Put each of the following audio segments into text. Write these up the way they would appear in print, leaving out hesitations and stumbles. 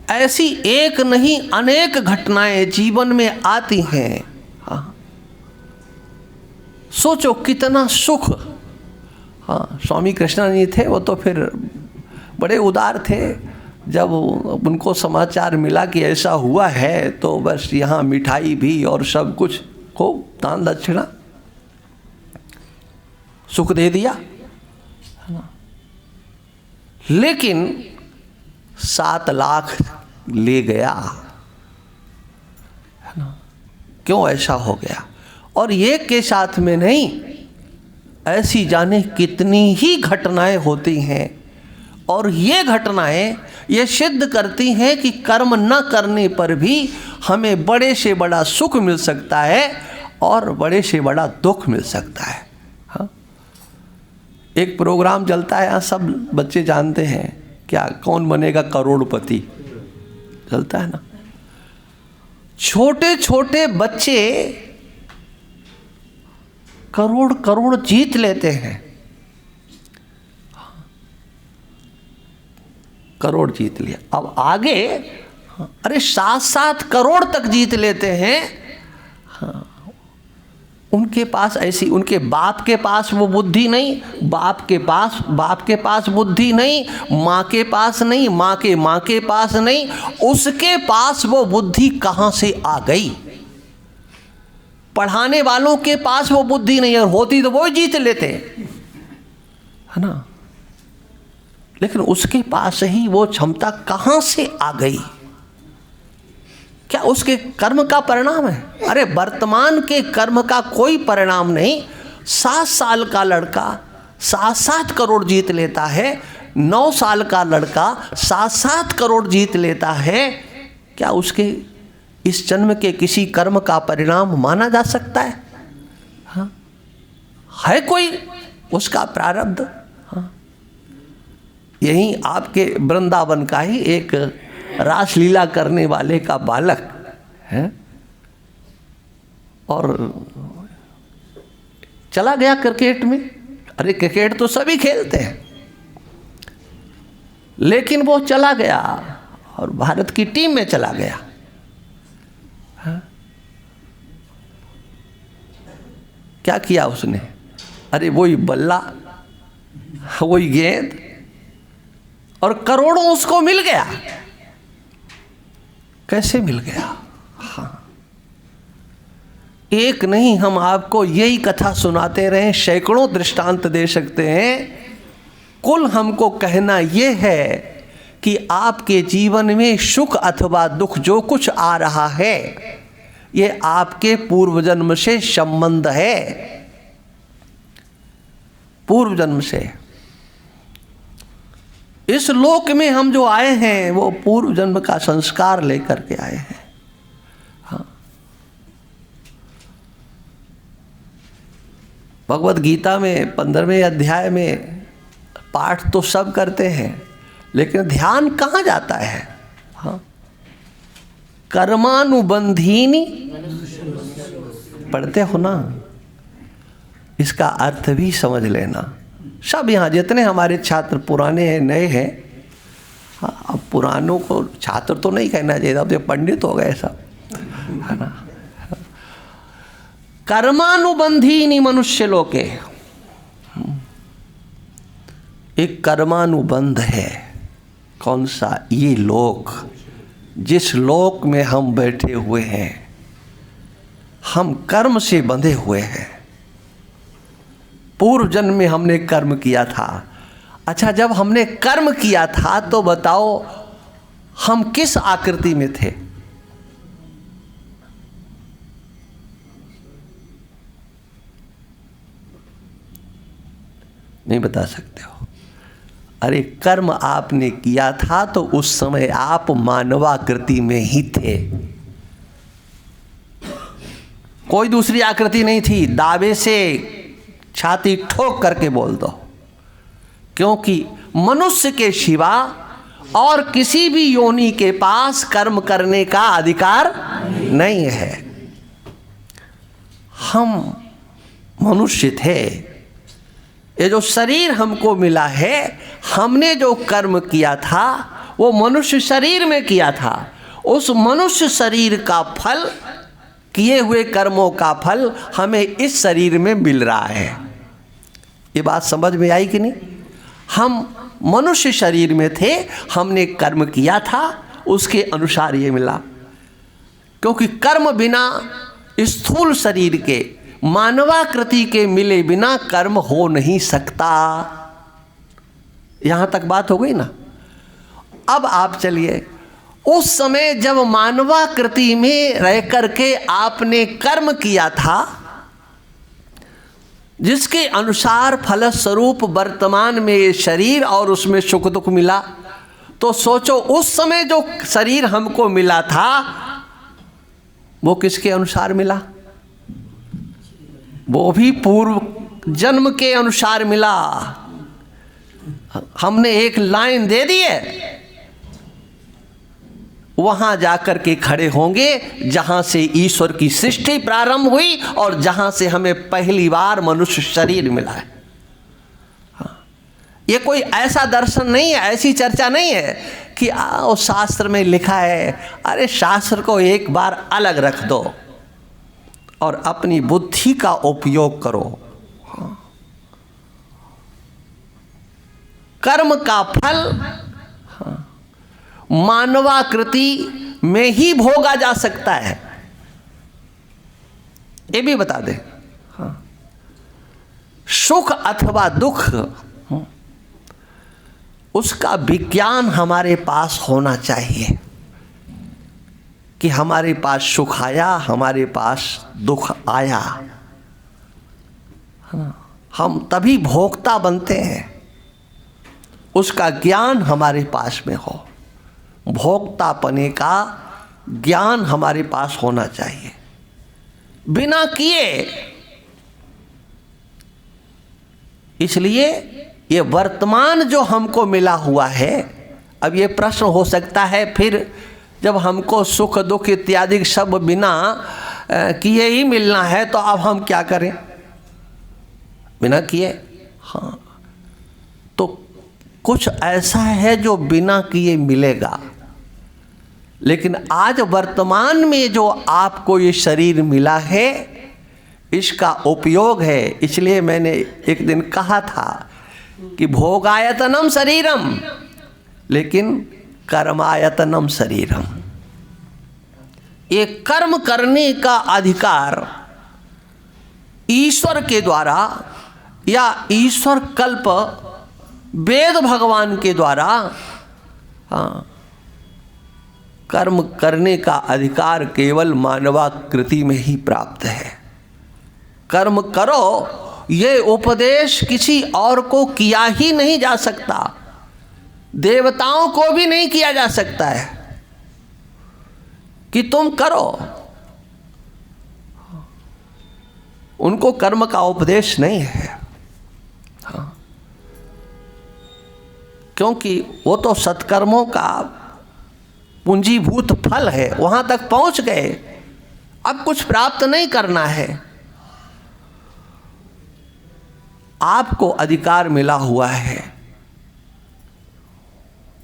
ऐसी एक नहीं अनेक घटनाएं जीवन में आती हैं। हाँ, सोचो कितना सुख। हाँ, स्वामी कृष्णानंद थे, वो तो फिर बड़े उदार थे। जब उनको समाचार मिला कि ऐसा हुआ है तो बस यहाँ मिठाई भी और सब कुछ को दान दक्षिणा सुख दे दिया। लेकिन 7 लाख ले गया, है ना? क्यों ऐसा हो गया? और ये के साथ में नहीं, ऐसी जाने कितनी ही घटनाएं होती हैं। और ये घटनाएं ये सिद्ध करती हैं कि कर्म न करने पर भी हमें बड़े से बड़ा सुख मिल सकता है और बड़े से बड़ा दुख मिल सकता है। हाँ, एक प्रोग्राम चलता है, यहाँ सब बच्चे जानते हैं क्या, कौन बनेगा करोड़पति, चलता है ना। छोटे छोटे बच्चे करोड़ करोड़ जीत लेते हैं, करोड़ जीत लिया। अब आगे अरे 7-7 करोड़ तक जीत लेते हैं। हाँ, उनके पास ऐसी, उनके बाप के पास वो बुद्धि नहीं, बाप के पास बुद्धि नहीं, माँ के पास नहीं, माँ के पास नहीं, उसके पास वो बुद्धि कहाँ से आ गई? पढ़ाने वालों के पास वो बुद्धि नहीं, और होती तो वो जीत लेते, है ना। लेकिन उसके पास ही वो क्षमता कहाँ से आ गई? क्या उसके कर्म का परिणाम है? अरे वर्तमान के कर्म का कोई परिणाम नहीं। 7 साल का लड़का 7-7 करोड़ जीत लेता है, 9 साल का लड़का 7-7 करोड़ जीत लेता है। क्या उसके इस जन्म के किसी कर्म का परिणाम माना जा सकता है? हाँ, है कोई उसका प्रारब्ध? हाँ, यही आपके वृंदावन का ही एक रासलीला करने वाले का बालक है, और चला गया क्रिकेट में। अरे क्रिकेट तो सभी खेलते हैं, लेकिन वो चला गया और भारत की टीम में चला गया। हाँ? क्या किया उसने? अरे वही बल्ला, वही गेंद, और करोड़ों उसको मिल गया। कैसे मिल गया? हाँ, एक नहीं, हम आपको यही कथा सुनाते रहे, सैकड़ों दृष्टांत दे सकते हैं। कुल हमको कहना यह है कि आपके जीवन में सुख अथवा दुख जो कुछ आ रहा है, ये आपके पूर्व जन्म से संबंध है, पूर्व जन्म से। इस लोक में हम जो आए हैं वो पूर्व जन्म का संस्कार लेकर के आए हैं। हाँ, भगवत गीता में 15वें अध्याय में पाठ तो सब करते हैं, लेकिन ध्यान कहाँ जाता है? हाँ, कर्मानुबंधीनी पढ़ते हो ना, इसका अर्थ भी समझ लेना। सब यहाँ जितने हमारे छात्र पुराने हैं नए हैं, हाँ, अब पुरानों को छात्र तो नहीं कहना चाहिए, अब तो पंडित हो गए सब, है ना। कर्मानुबंधीनी मनुष्य लोके, एक कर्मानुबंध है। कौन सा? ये लोक, जिस लोक में हम बैठे हुए हैं, हम कर्म से बंधे हुए हैं। पूर्व जन्म में हमने कर्म किया था। अच्छा, जब हमने कर्म किया था तो बताओ हम किस आकृति में थे? नहीं बता सकते हो। अरे कर्म आपने किया था तो उस समय आप मानवाकृति में ही थे, कोई दूसरी आकृति नहीं थी। दावे से छाती ठोक करके बोल दो, क्योंकि मनुष्य के सिवा और किसी भी योनि के पास कर्म करने का अधिकार नहीं है। हम मनुष्य थे, ये जो शरीर हमको मिला है, हमने जो कर्म किया था वो मनुष्य शरीर में किया था, उस मनुष्य शरीर का फल, किए हुए कर्मों का फल हमें इस शरीर में मिल रहा है। ये बात समझ में आई कि नहीं? हम मनुष्य शरीर में थे, हमने कर्म किया था, उसके अनुसार ये मिला। क्योंकि कर्म बिना स्थूल शरीर के, मानवाकृति के मिले बिना कर्म हो नहीं सकता। यहां तक बात हो गई ना? अब आप चलिए, उस समय जब मानवाकृति में रह करके आपने कर्म किया था, जिसके अनुसार फलस्वरूप वर्तमान में ये शरीर और उसमें सुख दुख मिला, तो सोचो उस समय जो शरीर हमको मिला था वो किसके अनुसार मिला? वो भी पूर्व जन्म के अनुसार मिला। हमने एक लाइन दे दी है, वहां जाकर के खड़े होंगे जहां से ईश्वर की सृष्टि प्रारंभ हुई और जहां से हमें पहली बार मनुष्य शरीर मिला है। ये कोई ऐसा दर्शन नहीं है, ऐसी चर्चा नहीं है कि आओ शास्त्र में लिखा है। अरे शास्त्र को एक बार अलग रख दो और अपनी बुद्धि का उपयोग करो। कर्म का फल मानवाकृति में ही भोगा जा सकता है, ये भी बता दे। सुख अथवा दुख, उसका विज्ञान हमारे पास होना चाहिए कि हमारे पास सुख आया, हमारे पास दुख आया। हम तभी भोक्ता बनते हैं, उसका ज्ञान हमारे पास में हो। भोक्तापने का ज्ञान हमारे पास होना चाहिए। बिना किए, इसलिए ये वर्तमान जो हमको मिला हुआ है, अब ये प्रश्न हो सकता है फिर जब हमको सुख दुख इत्यादि सब बिना किए ही मिलना है तो अब हम क्या करें? बिना किए, हाँ, तो कुछ ऐसा है जो बिना किए मिलेगा। लेकिन आज वर्तमान में जो आपको ये शरीर मिला है, इसका उपयोग है। इसलिए मैंने एक दिन कहा था कि भोगायतनम शरीरम, लेकिन कर्मायतनम शरीरम। ये कर्म करने का अधिकार ईश्वर के द्वारा या ईश्वर कल्प वेद भगवान के द्वारा, हाँ, कर्म करने का अधिकार केवल मानवाकृति में ही प्राप्त है। कर्म करो, ये उपदेश किसी और को किया ही नहीं जा सकता, देवताओं को भी नहीं किया जा सकता है कि तुम करो। उनको कर्म का उपदेश नहीं है, हाँ, क्योंकि वो तो सत्कर्मों का पूंजीभूत फल है, वहां तक पहुंच गए, अब कुछ प्राप्त नहीं करना है। आपको अधिकार मिला हुआ है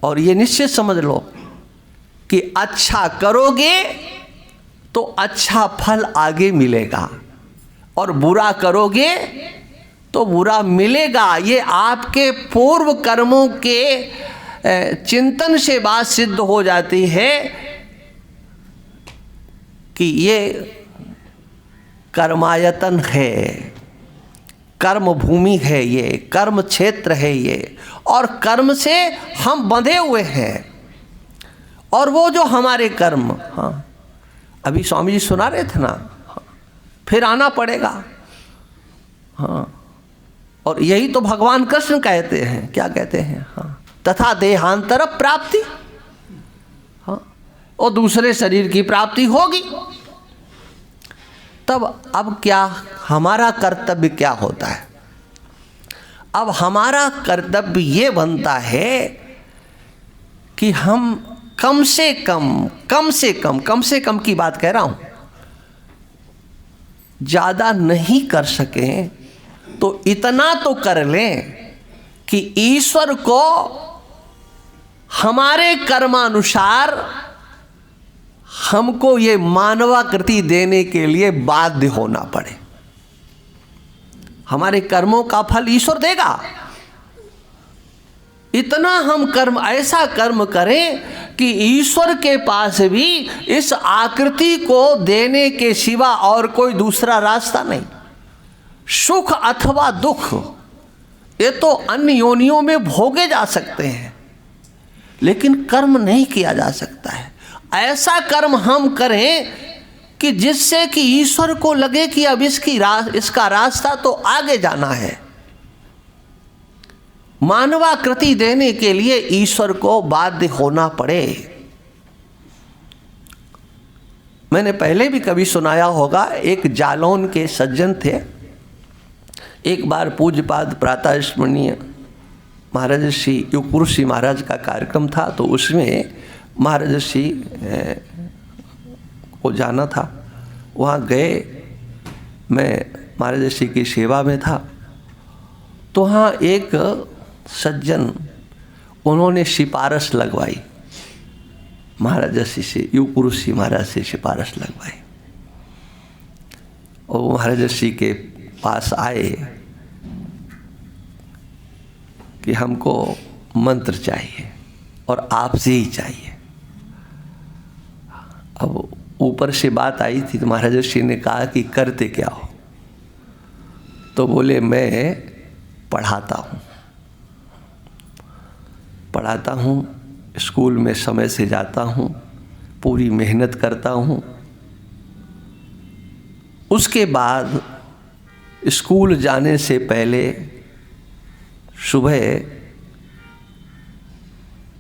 और ये निश्चित समझ लो कि अच्छा करोगे तो अच्छा फल आगे मिलेगा और बुरा करोगे तो बुरा मिलेगा। ये आपके पूर्व कर्मों के चिंतन से बात सिद्ध हो जाती है कि ये कर्मायतन है, कर्म भूमि है, ये कर्म क्षेत्र है ये, और कर्म से हम बंधे हुए हैं। और वो जो हमारे कर्म, हाँ, अभी स्वामी जी सुना रहे थे ना, हाँ, फिर आना पड़ेगा, हाँ, और यही तो भगवान कृष्ण कहते हैं, क्या कहते हैं, हाँ, तथा देहांतर प्राप्ति, हाँ, और दूसरे शरीर की प्राप्ति होगी। तब अब क्या हमारा कर्तव्य क्या होता है? अब हमारा कर्तव्य ये बनता है कि हम कम से कम की बात कह रहा हूं, ज्यादा नहीं कर सकें तो इतना तो कर लें कि ईश्वर को हमारे कर्मानुसार हमको ये मानवाकृति देने के लिए बाध्य होना पड़े। हमारे कर्मों का फल ईश्वर देगा। इतना हम कर्म, ऐसा कर्म करें कि ईश्वर के पास भी इस आकृति को देने के सिवा और कोई दूसरा रास्ता नहीं। सुख अथवा दुख ये तो अन्य योनियों में भोगे जा सकते हैं, लेकिन कर्म नहीं किया जा सकता है। ऐसा कर्म हम करें कि जिससे कि ईश्वर को लगे कि अब इसका रास्ता तो आगे जाना है। मानवाकृति देने के लिए ईश्वर को बाध्य होना पड़े। मैंने पहले भी कभी सुनाया होगा, एक जालौन के सज्जन थे। एक बार पूज्यपाद प्रातः स्मरणीय महाराज श्री युगपुरुष श्री महाराज का कार्यक्रम था, तो उसमें महाराज श्री को जाना था। वहाँ गए, मैं महाराज श्री की सेवा में था। तो वहाँ एक सज्जन, उन्होंने सिफारिश लगवाई महाराज श्री से, युगपुरुष श्री महाराज से सिफारिश लगवाई। और महाराज श्री के पास आए कि हमको मंत्र चाहिए और आपसे ही चाहिए। अब ऊपर से बात आई थी, तो महाराज श्री ने कहा कि करते क्या हो? तो बोले मैं पढ़ाता हूँ, स्कूल में समय से जाता हूँ, पूरी मेहनत करता हूँ। उसके बाद स्कूल जाने से पहले सुबह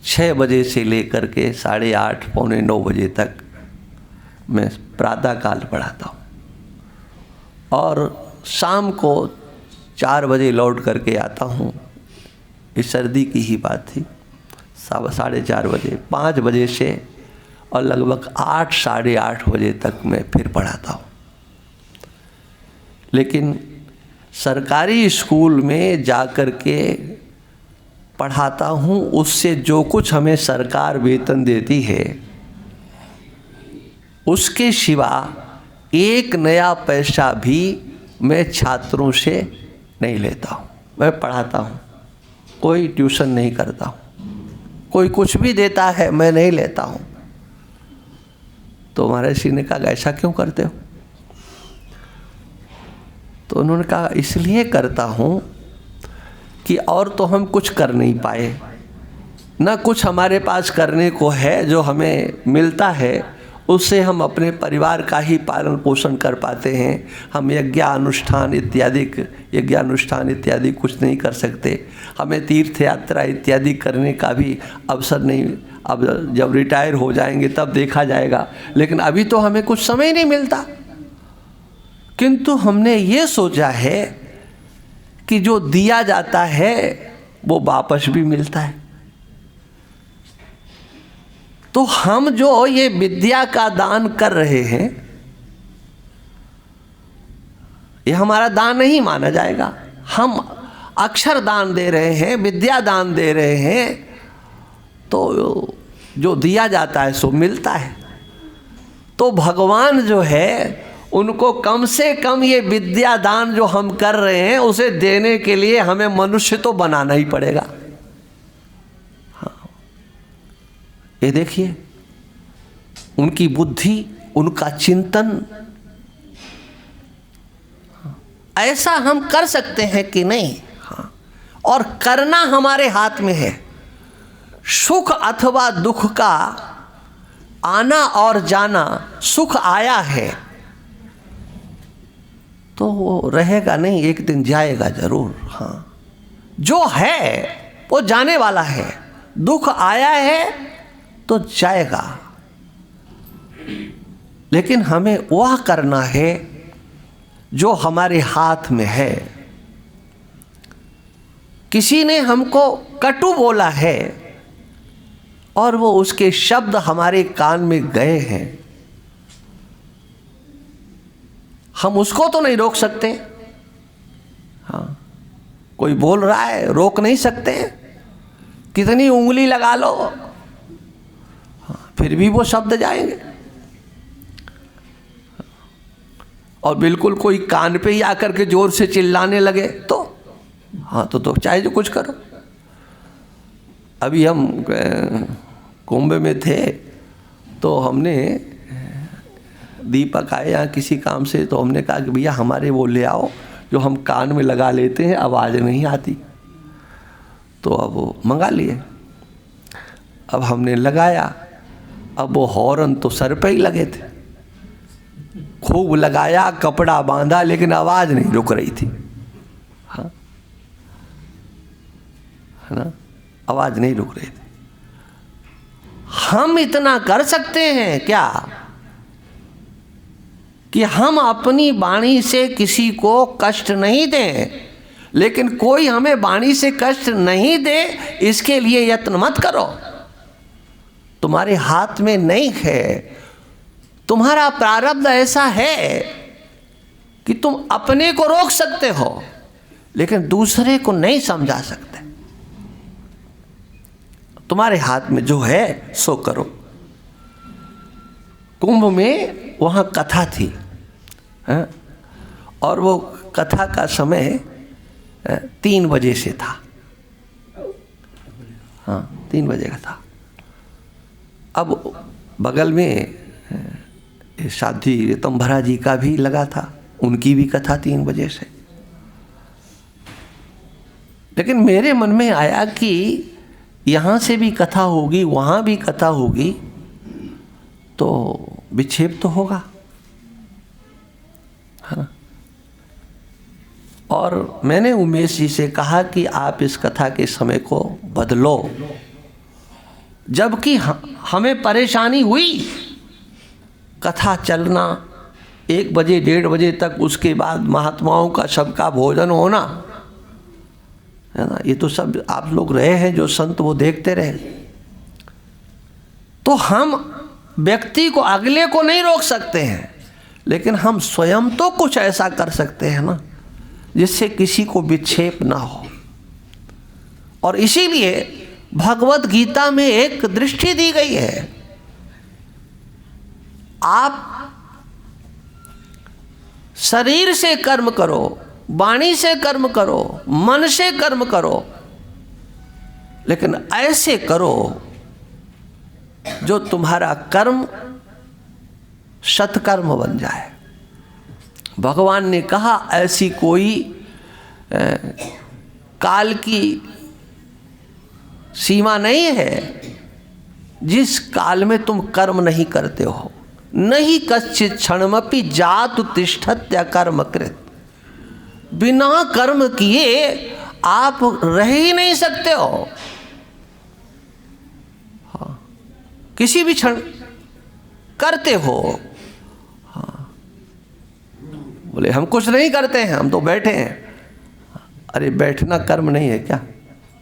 6 बजे से लेकर के 8:30 पौने 9 बजे तक मैं प्रातः काल पढ़ाता हूँ, और शाम को 4 बजे लौट करके आता हूँ। इस सर्दी की ही बात थी। 4:30 बजे, 5 बजे से और लगभग 8 साढ़े 8 बजे तक मैं फिर पढ़ाता हूँ। लेकिन सरकारी स्कूल में जाकर के पढ़ाता हूँ, उससे जो कुछ हमें सरकार वेतन देती है, उसके सिवा एक नया पैसा भी मैं छात्रों से नहीं लेता हूँ। मैं पढ़ाता हूँ, कोई ट्यूशन नहीं करता हूँ। कोई कुछ भी देता है, मैं नहीं लेता हूँ। तो महाराज श्री ने कहा ऐसा क्यों करते हो? तो उन्होंने कहा इसलिए करता हूँ कि और तो हम कुछ कर नहीं पाए, ना कुछ हमारे पास करने को है। जो हमें मिलता है उससे हम अपने परिवार का ही पालन पोषण कर पाते हैं। हम यज्ञानुष्ठान इत्यादि कुछ नहीं कर सकते। हमें तीर्थ यात्रा इत्यादि करने का भी अवसर नहीं। अब जब रिटायर हो जाएंगे तब देखा जाएगा, लेकिन अभी तो हमें कुछ समय नहीं मिलता। किंतु हमने ये सोचा है कि जो दिया जाता है वो वापस भी मिलता है। तो हम जो ये विद्या का दान कर रहे हैं, ये हमारा दान नहीं माना जाएगा। हम अक्षर दान दे रहे हैं, विद्या दान दे रहे हैं, तो जो दिया जाता है सो मिलता है। तो भगवान जो है उनको कम से कम ये विद्या दान जो हम कर रहे हैं उसे देने के लिए हमें मनुष्य तो बनाना ही पड़ेगा। ये देखिए, उनकी बुद्धि, उनका चिंतन, ऐसा हम कर सकते हैं कि नहीं? हाँ, और करना हमारे हाथ में है। सुख अथवा दुख का आना और जाना, सुख आया है तो वो रहेगा नहीं, एक दिन जाएगा जरूर। हाँ, जो है वो जाने वाला है। दुख आया है तो जाएगा, लेकिन हमें वह करना है जो हमारे हाथ में है। किसी ने हमको कटु बोला है और वो उसके शब्द हमारे कान में गए हैं, हम उसको तो नहीं रोक सकते। हाँ, कोई बोल रहा है, रोक नहीं सकते। कितनी उंगली लगा लो, फिर भी वो शब्द जाएंगे। और बिल्कुल कोई कान पे ही आकर के जोर से चिल्लाने लगे तो हाँ तो चाहे जो कुछ करो। अभी हम कुंभ में थे तो हमने दीपक आए यहाँ किसी काम से, तो हमने कहा कि भैया हमारे वो ले आओ जो हम कान में लगा लेते हैं, आवाज़ नहीं आती। तो अब वो मंगा लिए। अब हमने लगाया, अब वो हॉर्न तो सर पे ही लगे थे, खूब लगाया, कपड़ा बांधा, लेकिन आवाज़ नहीं रुक रही थी। हाँ है ना, आवाज़ नहीं रुक रही थी। हम इतना कर सकते हैं क्या कि हम अपनी वाणी से किसी को कष्ट नहीं दें, लेकिन कोई हमें वाणी से कष्ट नहीं दे इसके लिए यत्न मत करो। तुम्हारे हाथ में नहीं है, तुम्हारा प्रारब्ध ऐसा है कि तुम अपने को रोक सकते हो लेकिन दूसरे को नहीं समझा सकते। तुम्हारे हाथ में जो है सो करो। कुंभ में वहाँ कथा थी है? और वो कथा का समय 3 बजे से था। हाँ 3 बजे का था। अब बगल में साध्वी ऋतंभरा जी का भी लगा था, उनकी भी कथा 3 बजे से। लेकिन मेरे मन में आया कि यहाँ से भी कथा होगी, वहाँ भी कथा होगी, तो विक्षेप तो होगा, है ना। और मैंने उमेश जी से कहा कि आप इस कथा के समय को बदलो। जबकि हमें परेशानी हुई कथा चलना 1 बजे 1:30 बजे तक, उसके बाद महात्माओं का सबका भोजन होना, है ना। ये तो सब आप लोग रहे हैं जो संत, वो देखते रहे। तो हम व्यक्ति को, अगले को नहीं रोक सकते हैं, लेकिन हम स्वयं तो कुछ ऐसा कर सकते हैं ना जिससे किसी को विक्षेप ना हो। और इसीलिए भगवत गीता में एक दृष्टि दी गई है, आप शरीर से कर्म करो, वाणी से कर्म करो, मन से कर्म करो, लेकिन ऐसे करो जो तुम्हारा कर्म सत्कर्म बन जाए। भगवान ने कहा ऐसी कोई काल की सीमा नहीं है जिस काल में तुम कर्म नहीं करते हो। नहीं कश्चित् क्षणमपि जातु तिष्ठत्य कर्मकृत। बिना कर्म किए आप रह ही नहीं सकते हो। हाँ, किसी भी क्षण करते हो। हाँ, बोले हम कुछ नहीं करते हैं, हम तो बैठे हैं। अरे बैठना कर्म नहीं है क्या?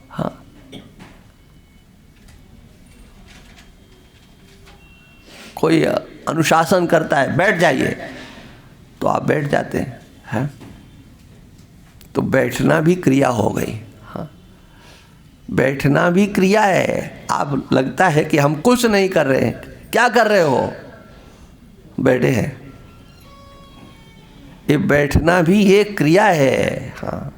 हाँ, कोई अनुशासन करता है बैठ जाइए, तो आप बैठ जाते हैं। तो बैठना भी क्रिया हो गई। हाँ, बैठना भी क्रिया है। आप लगता है कि हम कुछ नहीं कर रहे हैं, क्या कर रहे हो? बैठे हैं। ये बैठना भी एक क्रिया है। हाँ,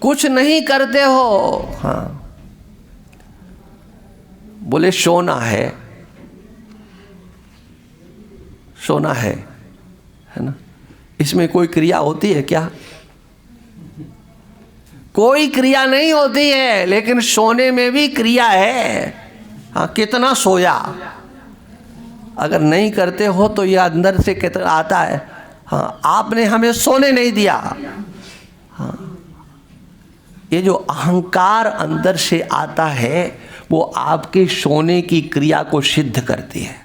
कुछ नहीं करते हो। हाँ, बोले सोना है, सोना है ना। इसमें कोई क्रिया होती है क्या? कोई क्रिया नहीं होती है, लेकिन सोने में भी क्रिया है। हाँ, कितना सोया, अगर नहीं करते हो तो ये अंदर से कितना आता है। हाँ, आपने हमें सोने नहीं दिया। हाँ, ये जो अहंकार अंदर से आता है वो आपके सोने की क्रिया को सिद्ध करती है।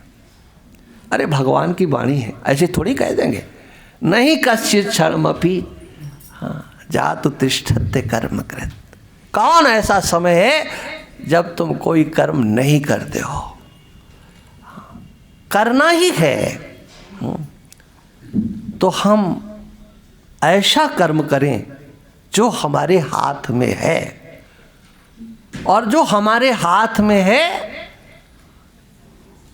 अरे भगवान की वाणी है, ऐसे थोड़ी कह देंगे। नहीं कश्चित् क्षणमपि जातु तिष्ठत्य कर्मकृत। कौन ऐसा समय है जब तुम कोई कर्म नहीं करते हो? करना ही है। तो हम ऐसा कर्म करें जो हमारे हाथ में है, और जो हमारे हाथ में है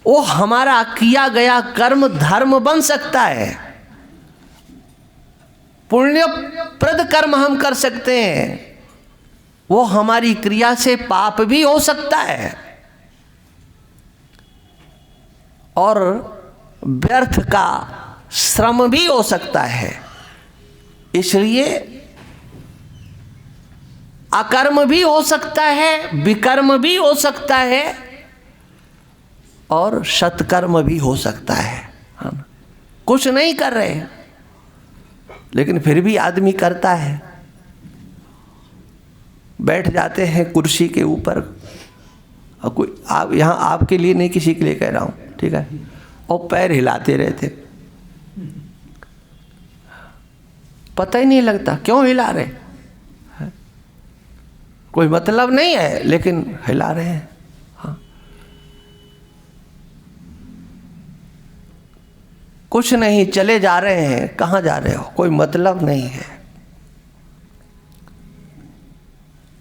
वो हमारा किया गया कर्म धर्म बन सकता है, पुण्यप्रद कर्म हम कर सकते हैं। वो हमारी क्रिया से पाप भी हो सकता है और व्यर्थ का श्रम भी हो सकता है। इसलिए अकर्म भी हो सकता है, विकर्म भी हो सकता है और सत्कर्म भी हो सकता है। हम कुछ नहीं कर रहे लेकिन फिर भी आदमी करता है। बैठ जाते हैं कुर्सी के ऊपर, और कोई आप यहाँ आपके लिए नहीं किसी के लिए कह रहा हूँ, ठीक है, और पैर हिलाते रहते, पता ही नहीं लगता क्यों हिला रहे, कोई मतलब नहीं है लेकिन हिला रहे हैं। हाँ, कुछ नहीं, चले जा रहे हैं, कहाँ जा रहे हो, कोई मतलब नहीं है।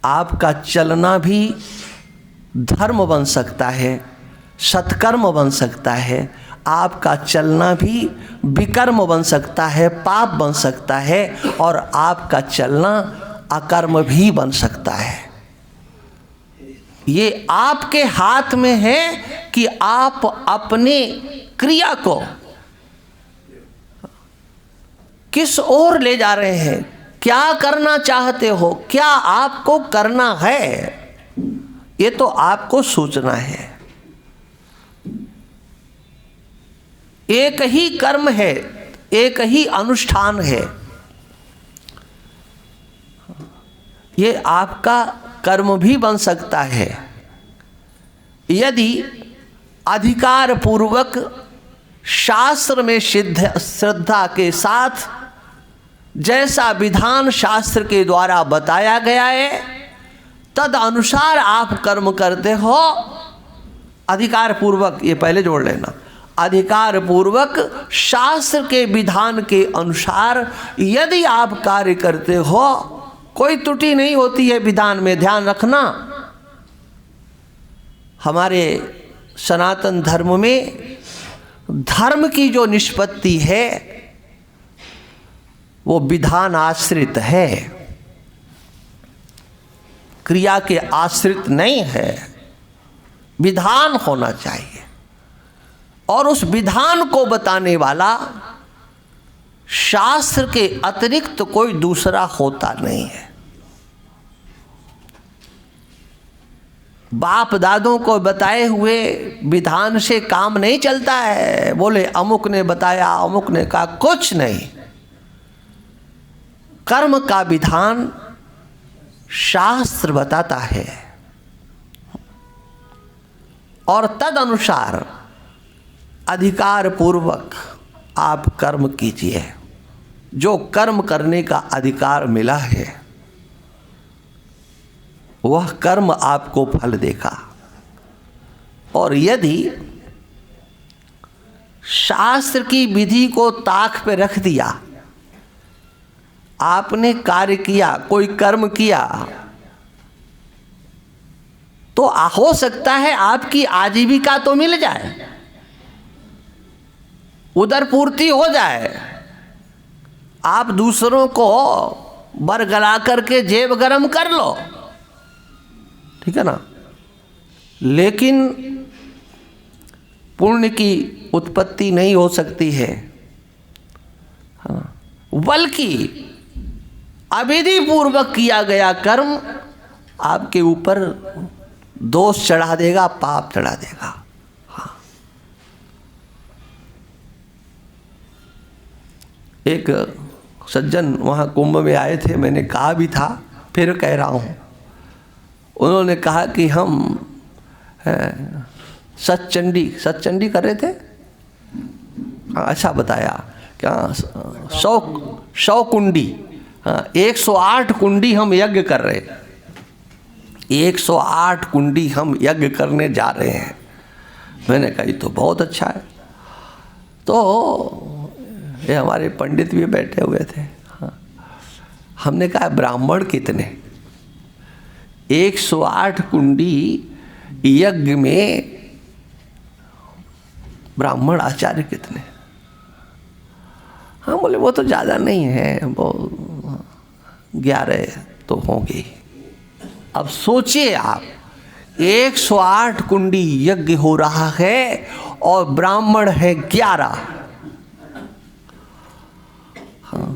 आपका चलना भी धर्म बन सकता है, सत्कर्म बन सकता है। आपका चलना भी विकर्म बन सकता है, पाप बन सकता है, और आपका चलना अकर्म भी बन सकता है। ये आपके हाथ में है कि आप अपने क्रिया को किस ओर ले जा रहे हैं, क्या करना चाहते हो, क्या आपको करना है, ये तो आपको सोचना है। एक ही कर्म है, एक ही अनुष्ठान है। ये आपका कर्म भी बन सकता है यदि अधिकार पूर्वक शास्त्र में सिद्ध श्रद्धा के साथ जैसा विधान शास्त्र के द्वारा बताया गया है तद अनुसार आप कर्म करते हो। अधिकार पूर्वक, ये पहले जोड़ लेना, अधिकार पूर्वक शास्त्र के विधान के अनुसार यदि आप कार्य करते हो, कोई त्रुटि नहीं होती है विधान में, ध्यान रखना। हमारे सनातन धर्म में धर्म की जो निष्पत्ति है वो विधान आश्रित है, क्रिया के आश्रित नहीं है। विधान होना चाहिए और उस विधान को बताने वाला शास्त्र के अतिरिक्त कोई दूसरा होता नहीं है। बाप दादों को बताए हुए विधान से काम नहीं चलता है। बोले अमुक ने बताया, अमुक ने कहा, कुछ नहीं। कर्म का विधान शास्त्र बताता है और तद अनुसार अधिकार पूर्वक आप कर्म कीजिए। जो कर्म करने का अधिकार मिला है वह कर्म आपको फल देगा। और यदि शास्त्र की विधि को ताक पे रख दिया, आपने कार्य किया, कोई कर्म किया, तो हो सकता है आपकी आजीविका तो मिल जाए, उदर पूर्ति हो जाए, आप दूसरों को बरगला करके जेब गरम कर लो, ठीक है ना। लेकिन पुण्य की उत्पत्ति नहीं हो सकती है, बल्कि अविधि पूर्वक किया गया कर्म आपके ऊपर दोष चढ़ा देगा, पाप चढ़ा देगा। हाँ, एक सज्जन वहाँ कुंभ में आए थे, मैंने कहा भी था, फिर कह रहा हूँ। उन्होंने कहा कि हम सतचंडी कर रहे थे। अच्छा बताया क्या, 100 कुंडी, 108 कुंडी हम यज्ञ कर रहे, 108 कुंडी हम यज्ञ करने जा रहे हैं। मैंने कहा ये तो बहुत अच्छा है। तो ये हमारे पंडित भी बैठे हुए थे। हाँ, हमने कहा ब्राह्मण कितने, 108 कुंडी यज्ञ में ब्राह्मण आचार्य कितने? हाँ बोले वो तो ज़्यादा नहीं है, वो 11 तो होंगे। अब सोचिए आप, 108 कुंडी यज्ञ हो रहा है और ब्राह्मण है 11। हाँ।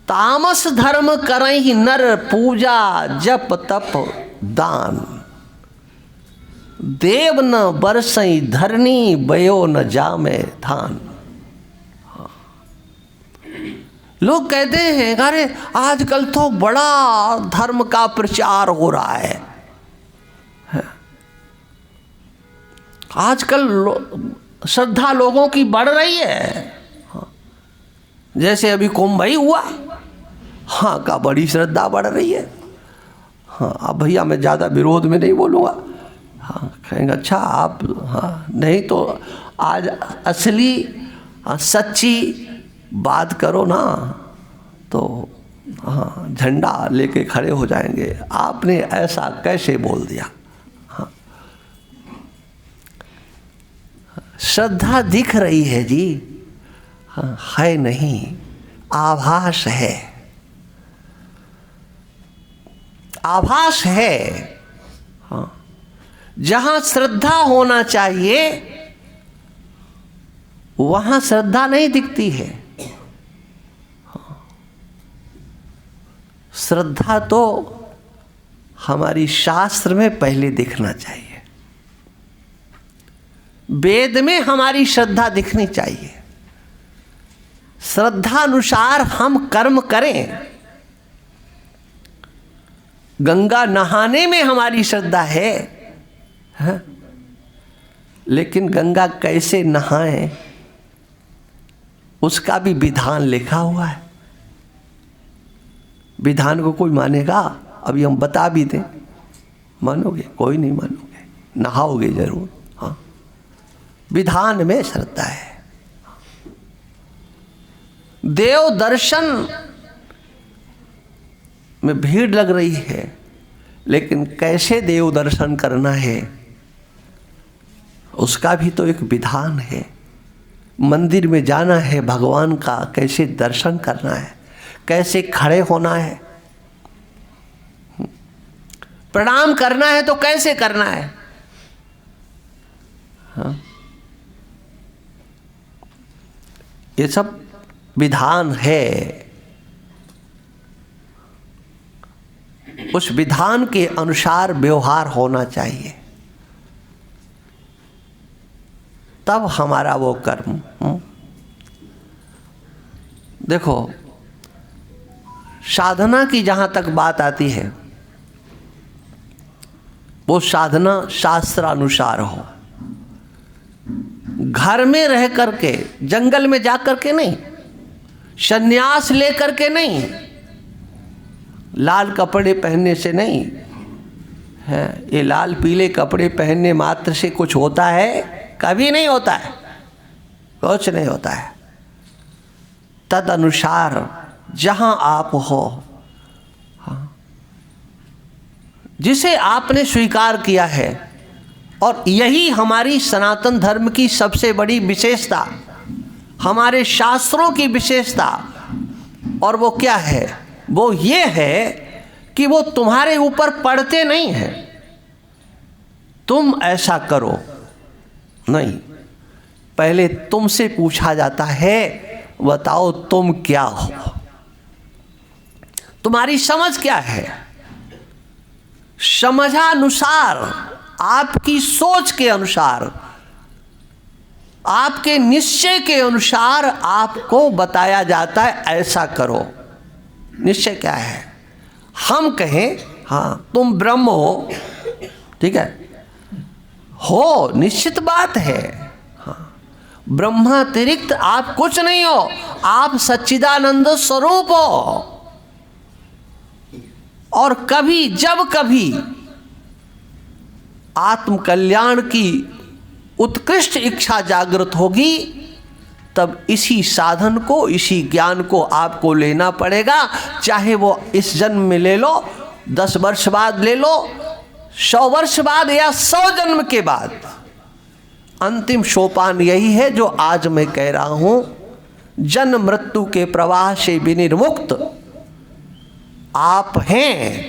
तामस धर्म करहि नर पूजा जप तप दान, देव न बरसई धरनी बयो न जामे धान। लोग कहते हैं अरे आजकल तो बड़ा धर्म का प्रचार हो रहा है, आजकल श्रद्धा लोगों की बढ़ रही है। जैसे अभी कुंभ ही हुआ, हाँ का बड़ी श्रद्धा बढ़ रही है। हाँ अब भैया मैं ज़्यादा विरोध में नहीं बोलूँगा। हाँ कहेंगे अच्छा आप, हाँ नहीं तो आज असली सच्ची बात करो ना, तो हाँ झंडा लेके खड़े हो जाएंगे, आपने ऐसा कैसे बोल दिया। हाँ श्रद्धा दिख रही है जी, हाँ है नहीं, आभास है, आभास है। हाँ जहाँ श्रद्धा होना चाहिए वहाँ श्रद्धा नहीं दिखती है। श्रद्धा तो हमारी शास्त्र में पहले दिखना चाहिए, वेद में हमारी श्रद्धा दिखनी चाहिए। श्रद्धा अनुसार हम कर्म करें। गंगा नहाने में हमारी श्रद्धा है, हाँ? लेकिन गंगा कैसे नहाएं उसका भी विधान लिखा हुआ है। विधान को कोई मानेगा? अभी हम बता भी दें, मानोगे? कोई नहीं मानोगे, नहाओगे जरूर। हाँ विधान में श्रद्धा है। देव दर्शन में भीड़ लग रही है, लेकिन कैसे देव दर्शन करना है उसका भी तो एक विधान है। मंदिर में जाना है, भगवान का कैसे दर्शन करना है, कैसे खड़े होना है, प्रणाम करना है तो कैसे करना है। हाँ ये सब विधान है। उस विधान के अनुसार व्यवहार होना चाहिए, तब हमारा वो कर्म। देखो साधना की जहाँ तक बात आती है, वो साधना शास्त्रानुसार हो। घर में रह करके, जंगल में जा करके नहीं, संन्यास ले करके नहीं, लाल कपड़े पहनने से नहीं है। ये लाल पीले कपड़े पहनने मात्र से कुछ होता है? कभी नहीं होता है, कुछ नहीं होता है। तद अनुसार जहाँ आप हो, जिसे आपने स्वीकार किया है, और यही हमारी सनातन धर्म की सबसे बड़ी विशेषता, हमारे शास्त्रों की विशेषता। और वो क्या है? वो ये है कि वो तुम्हारे ऊपर पड़ते नहीं हैं, तुम ऐसा करो नहीं, पहले तुमसे पूछा जाता है बताओ तुम क्या हो, तुम्हारी समझ क्या है। समझानुसार, आपकी सोच के अनुसार, आपके निश्चय के अनुसार आपको बताया जाता है ऐसा करो। निश्चय क्या है? हम कहें हाँ तुम ब्रह्म हो, ठीक है, हो निश्चित बात है। हाँ ब्रह्मातिरिक्त आप कुछ नहीं हो, आप सच्चिदानंद स्वरूप हो। और कभी जब कभी आत्म कल्याण की उत्कृष्ट इच्छा जागृत होगी, तब इसी साधन को, इसी ज्ञान को आपको लेना पड़ेगा। चाहे वो इस जन्म में ले लो, 10 वर्ष बाद ले लो, 100 वर्ष बाद या 100 जन्म के बाद अंतिम सोपान यही है जो आज मैं कह रहा हूं। जन्म मृत्यु के प्रवाह से विनिर्मुक्त आप हैं,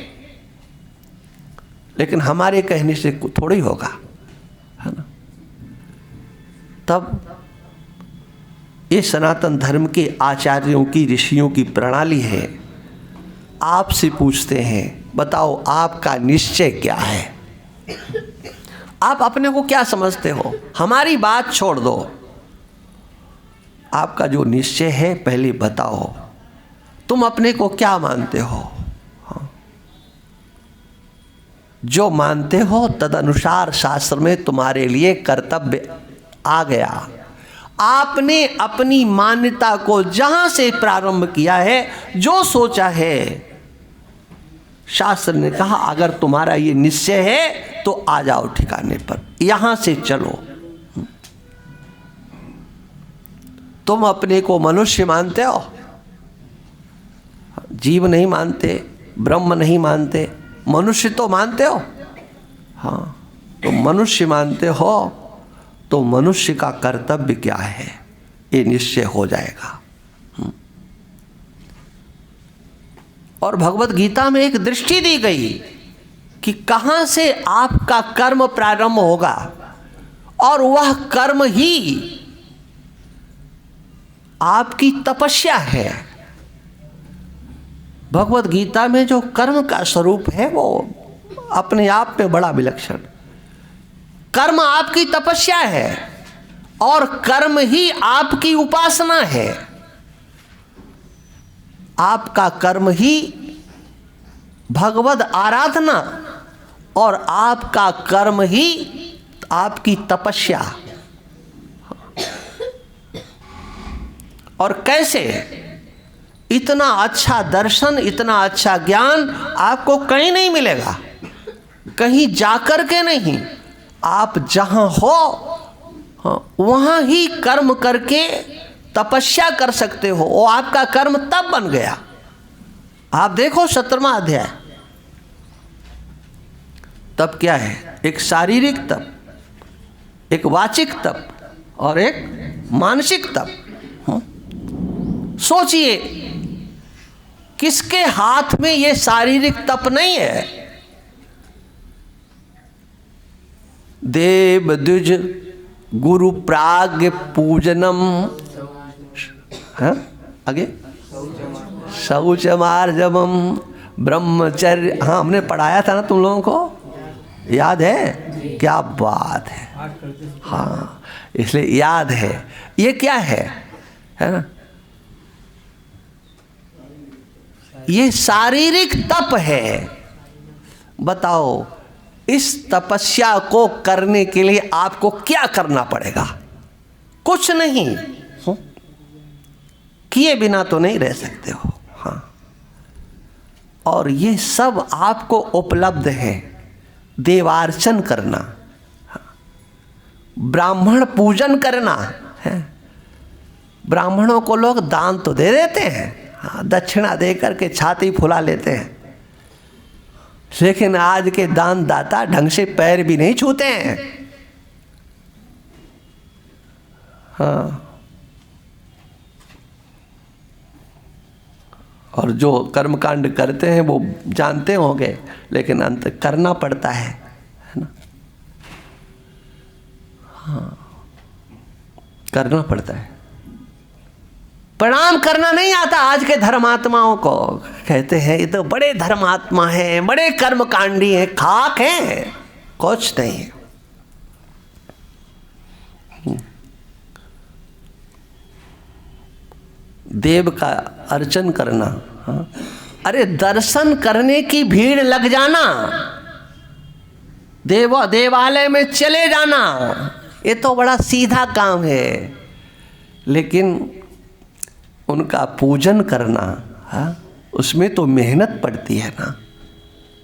लेकिन हमारे कहने से थोड़ी होगा, है ना। तब ये सनातन धर्म के आचार्यों की, ऋषियों की प्रणाली है। आपसे पूछते हैं, बताओ आपका निश्चय क्या है? आप अपने को क्या समझते हो? हमारी बात छोड़ दो, आपका जो निश्चय है पहले बताओ। तुम अपने को क्या मानते हो? जो मानते हो तदनुसार शास्त्र में तुम्हारे लिए कर्तव्य आ गया। आपने अपनी मान्यता को जहां से प्रारंभ किया है, जो सोचा है, शास्त्र ने कहा अगर तुम्हारा ये निश्चय है तो आ जाओ ठिकाने पर, यहां से चलो। तुम अपने को मनुष्य मानते हो, जीव नहीं मानते, ब्रह्म नहीं मानते, मनुष्य तो मानते हो। हाँ, तो मनुष्य मानते हो तो मनुष्य का कर्तव्य क्या है ये निश्चय हो जाएगा। और भगवत गीता में एक दृष्टि दी गई कि कहां से आपका कर्म प्रारंभ होगा, और वह कर्म ही आपकी तपस्या है। भगवत गीता में जो कर्म का स्वरूप है वो अपने आप में बड़ा विलक्षण। कर्म आपकी तपस्या है और कर्म ही आपकी उपासना है। आपका कर्म ही भगवद आराधना और आपका कर्म ही आपकी तपस्या। और कैसे? इतना अच्छा दर्शन, इतना अच्छा ज्ञान आपको कहीं नहीं मिलेगा, कहीं जाकर के नहीं। आप जहां हो वहां ही कर्म करके तपस्या कर सकते हो। वो आपका कर्म तब बन गया। आप देखो 17वां अध्याय, तप क्या है? एक शारीरिक तप, एक वाचिक तप और एक मानसिक तप। सोचिए, किसके हाथ में ये शारीरिक तप नहीं है? देव द्विज गुरु प्राग्ञ पूजनम, आगे शौच मार्जवम ब्रह्मचर्य। हाँ, हमने पढ़ाया था ना तुम लोगों को, याद है? क्या बात है। हाँ, इसलिए याद है। ये क्या है ना? ये शारीरिक तप है। बताओ, इस तपस्या को करने के लिए आपको क्या करना पड़ेगा? कुछ नहीं, किए बिना तो नहीं रह सकते हो। हाँ, और ये सब आपको उपलब्ध है। देवार्चन करना, ब्राह्मण पूजन करना है। ब्राह्मणों को लोग दान तो दे देते हैं, दक्षिणा दे करके छाती फुला लेते हैं, लेकिन आज के दान दाता ढंग से पैर भी नहीं छूते हैं। हाँ, और जो कर्मकांड करते हैं वो जानते होंगे, लेकिन अंत करना पड़ता है ना। हाँ, करना पड़ता है। प्रणाम करना नहीं आता आज के धर्मात्माओं को। कहते हैं ये तो बड़े धर्मात्मा हैं, बड़े कर्मकांडी हैं। खाक हैं, कुछ नहीं है। देव का अर्चन करना, हाँ? अरे दर्शन करने की भीड़ लग जाना, देवालय में चले जाना, ये तो बड़ा सीधा काम है। लेकिन उनका पूजन करना, हाँ, उसमें तो मेहनत पड़ती है ना।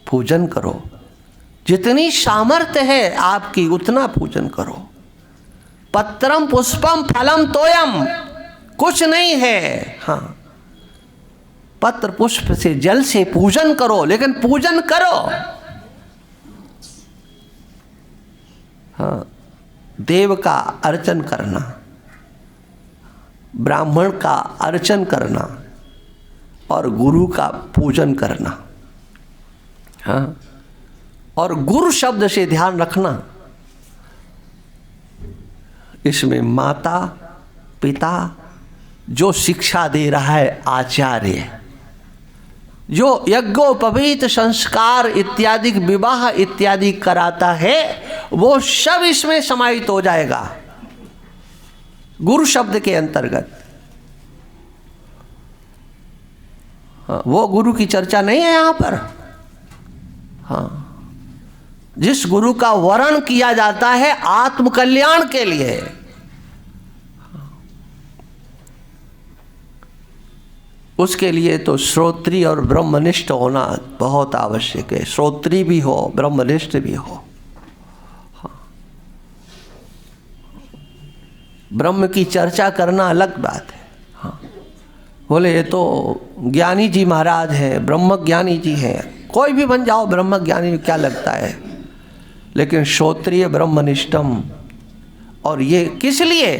पूजन करो, जितनी सामर्थ्य है आपकी उतना पूजन करो। पत्रम पुष्पम फलम तोयम, कुछ नहीं है। हाँ, पत्र पुष्प से जल से पूजन करो, लेकिन पूजन करो। हाँ, देव का अर्चन करना, ब्राह्मण का अर्चन करना और गुरु का पूजन करना। हाँ, और गुरु शब्द से ध्यान रखना, इसमें माता पिता जो शिक्षा दे रहा है, आचार्य जो यज्ञोपवीत संस्कार इत्यादि विवाह इत्यादि कराता है, वो सब इसमें समाहित हो जाएगा गुरु शब्द के अंतर्गत। हाँ, वो गुरु की चर्चा नहीं है यहां पर। हाँ, जिस गुरु का वर्ण किया जाता है आत्म कल्याण के लिए, उसके लिए तो श्रोत्री और ब्रह्मनिष्ठ होना बहुत आवश्यक है। श्रोत्री भी हो, ब्रह्मनिष्ठ भी हो। हाँ, ब्रह्म की चर्चा करना अलग बात है। हाँ, बोले ये तो ज्ञानी जी महाराज हैं, ब्रह्म ज्ञानी जी हैं, कोई भी बन जाओ ब्रह्म ज्ञानी, क्या लगता है। लेकिन श्रोत्रिय ब्रह्मनिष्ठम, और ये किस लिए?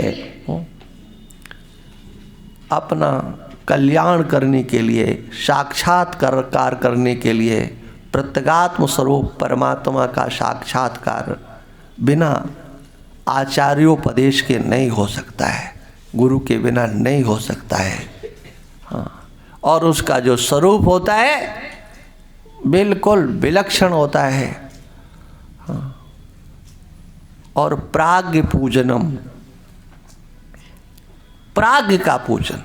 अपना कल्याण करने के लिए, साक्षात्कार करने के लिए। प्रत्यगात्म स्वरूप परमात्मा का साक्षात्कार बिना आचार्योपदेश के नहीं हो सकता है, गुरु के बिना नहीं हो सकता है। हाँ, और उसका जो स्वरूप होता है बिल्कुल विलक्षण होता है। हाँ, और प्राज्ञ पूजनम, प्राज्ञ का पूजन।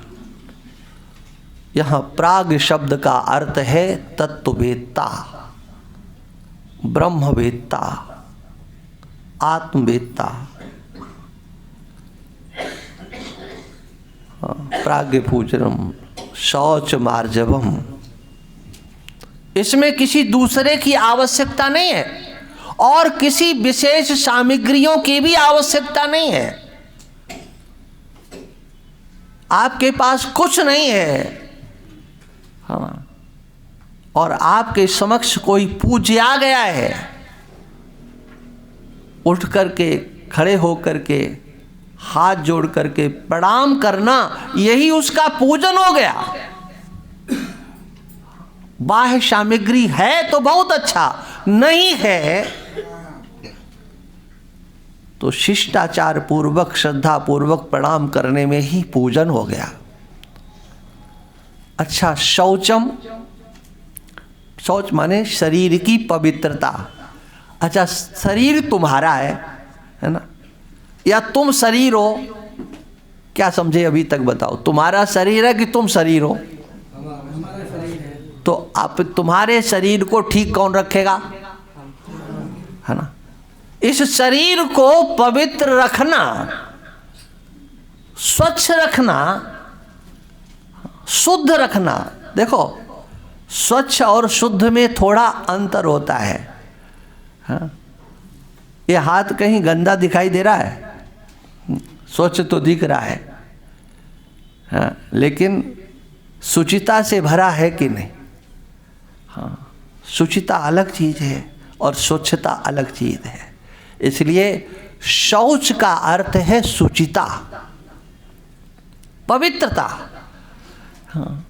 यहाँ प्राज्ञ शब्द का अर्थ है तत्ववेत्ता, ब्रह्मवेत्ता, आत्मवेत्ता। प्राज्ञ पूजनम शौच मार्जवम, इसमें किसी दूसरे की आवश्यकता नहीं है और किसी विशेष सामग्रियों की भी आवश्यकता नहीं है। आपके पास कुछ नहीं है, हाँ, और आपके समक्ष कोई पूज्य आ गया है, उठ करके खड़े होकर के हाथ जोड़ करके प्रणाम करना, यही उसका पूजन हो गया। बाह्य सामग्री है तो बहुत अच्छा, नहीं है तो शिष्टाचार पूर्वक श्रद्धा पूर्वक प्रणाम करने में ही पूजन हो गया। अच्छा, शौचम, शौच माने शरीर की पवित्रता। अच्छा, शरीर तुम्हारा है ना, या तुम शरीर हो? क्या समझे अभी तक बताओ, तुम्हारा शरीर है कि तुम शरीर हो? तो आप तुम्हारे शरीर को ठीक कौन रखेगा, है ना। इस शरीर को पवित्र रखना, स्वच्छ रखना, शुद्ध रखना। देखो, स्वच्छ और शुद्ध में थोड़ा अंतर होता है। हाँ? ये हाथ कहीं गंदा दिखाई दे रहा है, स्वच्छ तो दिख रहा है, हाँ, लेकिन शुचिता से भरा है कि नहीं। हाँ, शुचिता अलग चीज है और स्वच्छता अलग चीज है। इसलिए शौच का अर्थ है शुचिता, पवित्रता। हाँ,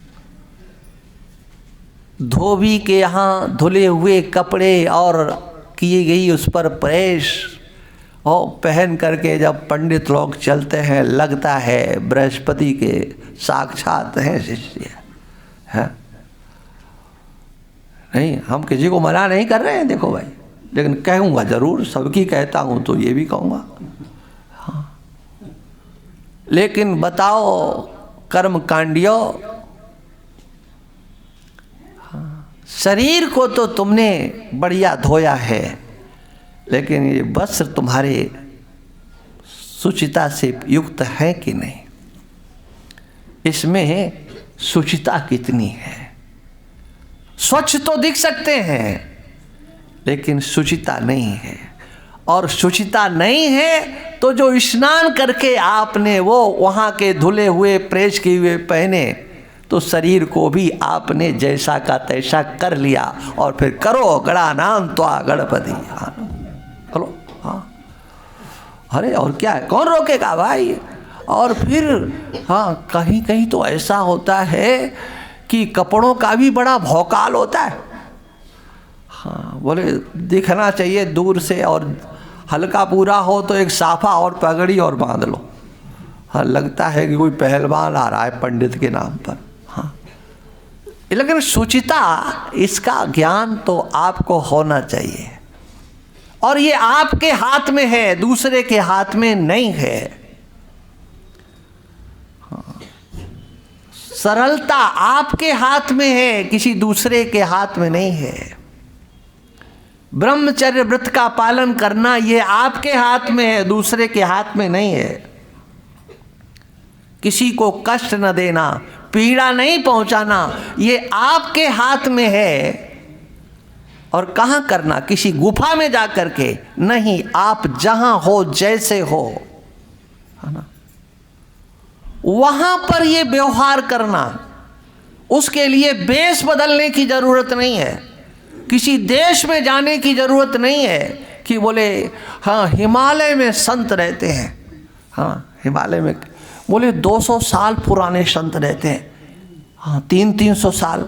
धोबी के यहाँ धुले हुए कपड़े और की गई उस पर प्रेस और पहन करके जब पंडित लोग चलते हैं, लगता है बृहस्पति के साक्षात हैं शिष्य, है। नहीं, हम किसी को मना नहीं कर रहे हैं, देखो भाई, लेकिन कहूँगा जरूर, सबकी कहता हूँ तो ये भी कहूँगा। हाँ, लेकिन बताओ कर्म कांडियो, शरीर को तो तुमने बढ़िया धोया है, लेकिन ये वस्त्र तुम्हारे शुचिता से युक्त है कि नहीं, इसमें शुचिता कितनी है। स्वच्छ तो दिख सकते हैं लेकिन शुचिता नहीं है, और शुचिता नहीं है तो जो स्नान करके आपने वो वहाँ के धुले हुए प्रेस किए हुए पहने, तो शरीर को भी आपने जैसा का तैसा कर लिया, और फिर करो गणा नाम त्वा गणपति। हाँ, चलो, हाँ, अरे और क्या है, कौन रोकेगा भाई। और फिर हाँ, कहीं कहीं तो ऐसा होता है कि कपड़ों का भी बड़ा भौकाल होता है। हाँ, बोले दिखना चाहिए दूर से, और हल्का पूरा हो तो एक साफा और पगड़ी और बांध लो। हाँ, लगता है कि कोई पहलवान आ रहा है पंडित के नाम पर। हाँ, लेकिन शुचिता, इसका ज्ञान तो आपको होना चाहिए, और ये आपके हाथ में है, दूसरे के हाथ में नहीं है। हाँ, सरलता आपके हाथ में है, किसी दूसरे के हाथ में नहीं है। ब्रह्मचर्य व्रत का पालन करना ये आपके हाथ में है, दूसरे के हाथ में नहीं है। किसी को कष्ट न देना, पीड़ा नहीं पहुंचाना, ये आपके हाथ में है। और कहां करना, किसी गुफा में जा करके नहीं, आप जहां हो, जैसे हो, है ना, वहां पर ये व्यवहार करना। उसके लिए वेश बदलने की जरूरत नहीं है, किसी देश में जाने की जरूरत नहीं है कि बोले हाँ हिमालय में संत रहते हैं। हाँ, हिमालय में बोले 200 साल पुराने संत रहते हैं। हाँ, 300 साल।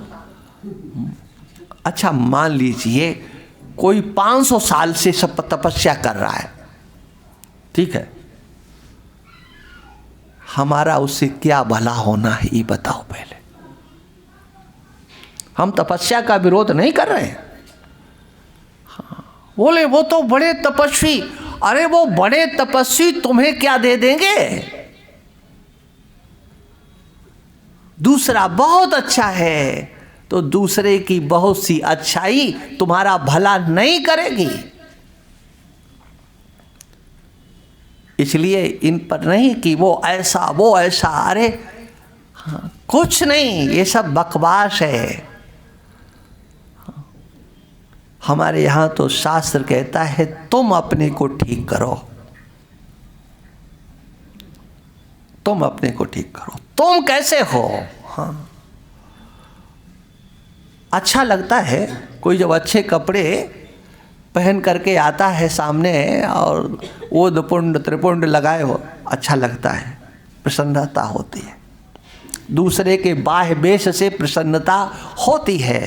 अच्छा, मान लीजिए कोई 500 साल से सब तपस्या कर रहा है, ठीक है, हमारा उससे क्या भला होना है, ये बताओ पहले। हम तपस्या का विरोध नहीं कर रहे हैं। हाँ, बोले वो तो बड़े तपस्वी। अरे वो बड़े तपस्वी तुम्हें क्या दे देंगे। दूसरा बहुत अच्छा है तो दूसरे की बहुत सी अच्छाई तुम्हारा भला नहीं करेगी। इसलिए इन पर नहीं कि वो ऐसा वो ऐसा, अरे हाँ, कुछ नहीं, ये सब बकवास है। हमारे यहाँ तो शास्त्र कहता है तुम अपने को ठीक करो, तुम अपने को ठीक करो, तुम कैसे हो। हाँ, अच्छा लगता है कोई जब अच्छे कपड़े पहन करके आता है सामने और वो दुपुंड त्रिपुंड लगाए हो, अच्छा लगता है, प्रसन्नता होती है। दूसरे के बाह्य वेश से प्रसन्नता होती है।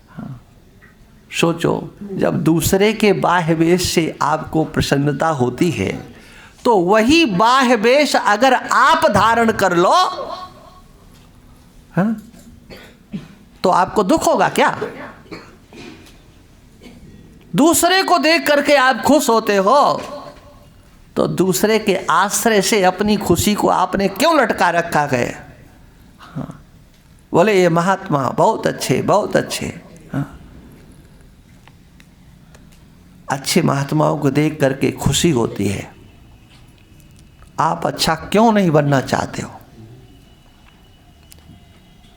हाँ, सोचो, जब दूसरे के बाह्य वेश से आपको प्रसन्नता होती है तो वही बाह्य वेश अगर आप धारण कर लो, हाँ, तो आपको दुख होगा क्या। दूसरे को देख करके आप खुश होते हो तो दूसरे के आश्रय से अपनी खुशी को आपने क्यों लटका रखा है। हाँ, बोले ये महात्मा बहुत अच्छे, बहुत अच्छे। हाँ, अच्छे महात्माओं को देख करके खुशी होती है। आप अच्छा क्यों नहीं बनना चाहते हो।